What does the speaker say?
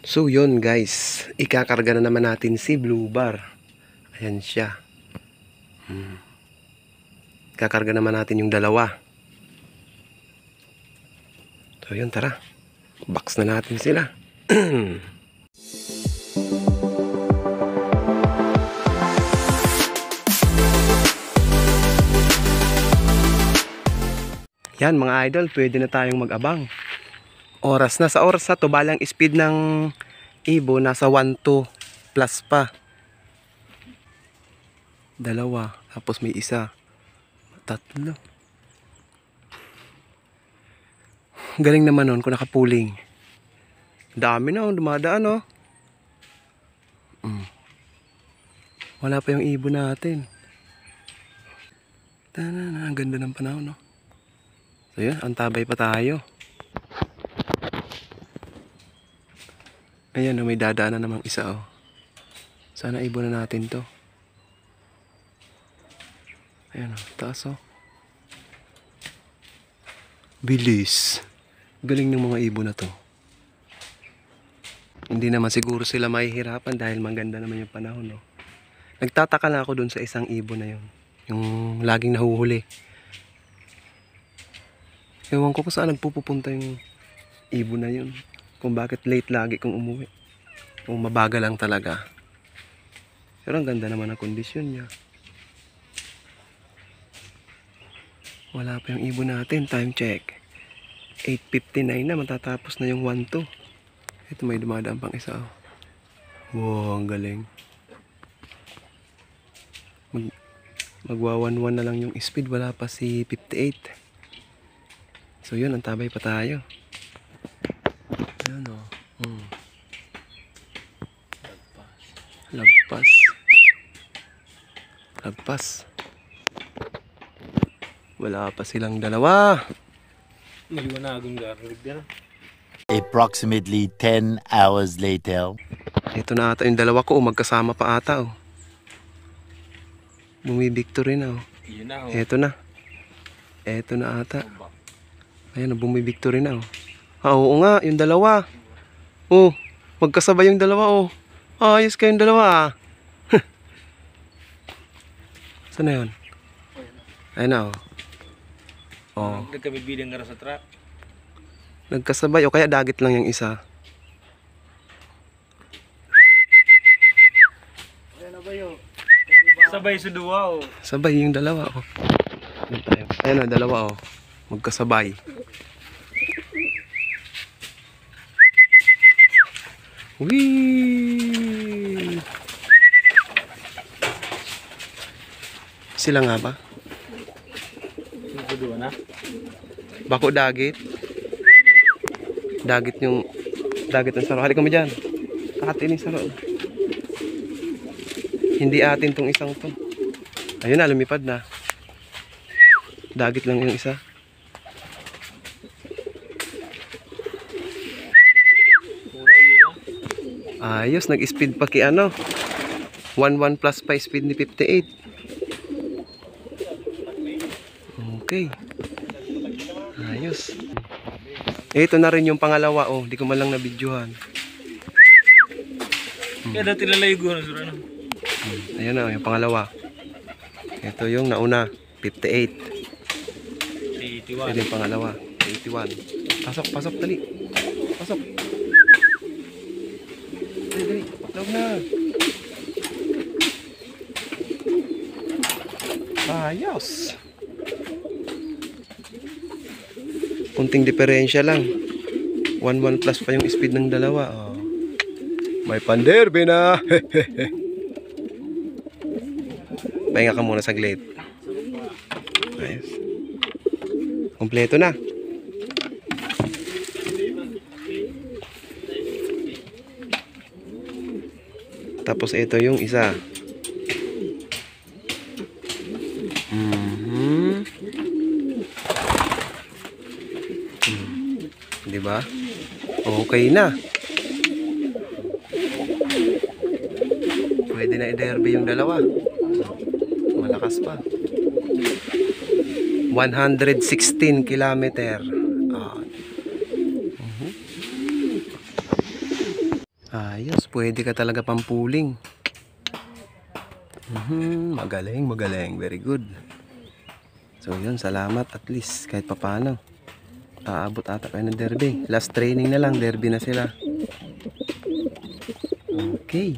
So yun guys, ikakarga na naman natin si Blue Bar. Ayan siya. Ikakarga naman natin yung dalawa. So yun, tara. Box na natin sila. Yan mga idol, pwede na tayong mag-abang. Oras na, sa oras na to, balang speed ng Ibo nasa 1.2 plus pa. Dalawa, tapos may isa. Tatlo. Galing naman nun kung nakapuling. Dami na, dumadaan oh. Wala pa yung Ibo natin. Ang ganda ng panahon no. So yun, antabay pa tayo. Ayan, may dadaanan namang isa oh. Sana Ibo na natin to. Ayan oh, taas oh. Bilis. Galing ng mga Ibo na to. Hindi naman siguro sila mahihirapan dahil maganda naman yung panahon no. Nagtataka na ako dun sa isang Ibo na yun. Yung laging nahuhuli. Ewan ko kung saan nagpupunta yung Ibo na yun. Kung bakit late lagi kung umuwi. Kung mabagal lang talaga. Pero ang ganda naman ang kondisyon niya. Wala pa yung Ibo natin. Time check. 8:59 na. Matatapos na yung 1-2. Ito may dumadaan pang isa. Wow, ang galing. Magwa 1-1 na lang yung speed. Wala pa si 58. So yun, antabay pa tayo. Ayan o. Lagpas. Lagpas. Wala pa silang dalawa. Approximately 10 hours later. Ito na ata yung dalawa ko. Magkasama pa ata o. Bumibictory na o. Ito na. Ito na ata. Ayan o, bumibictory na o. Oo nga, yung dalawa. Oh, magkasabay yung dalawa oh. Ayos kayong dalawa ah. Saan na yun? Ayun na oh. Oh. Nagkabibilang ka sa truck. Nagkasabay o kaya dagit lang yung isa. Sabay sa duwa oh. Sabay yung dalawa oh. Ayun na, dalawa oh. Magkasabay. Wee! Sila nga ba? Sa na? Bako dagit. Dagit yung saro. Halik kami dyan. Atin yung saro. Hindi atin tong isang to. Ayun na, lumipad na. Dagit lang yung isa. Ayos, nag-speed pa ki ano. 1-1 plus pa speed ni 58. Okay. Ayos. Ito na rin yung pangalawa oh, di ko man lang nabidyohan. Kaya dati lalayo na sura no. Ayun na, yung pangalawa. Ito yung nauna, 58. 81. Ito yung pangalawa, 81. Pasok, pasok, dali. Pasok. Dali, dali. Log na. Ayos. Kunting diferensya lang. 1-1 plus pa yung speed ng dalawa. Oh. May panderby na. Pahinga ka muna saglit. Ayos. Kompleto na. Tapos ito yung isa. Diba? Okay na. Pwede na i-derby yung dalawa. Malakas pa. 116 kilometer. Ayos, pwede ka talaga pampuling. Magaling, magaling. Very good. So yun, salamat at least kahit papano. Aabot ata kayo ng derby. Last training na lang, derby na sila. Okay.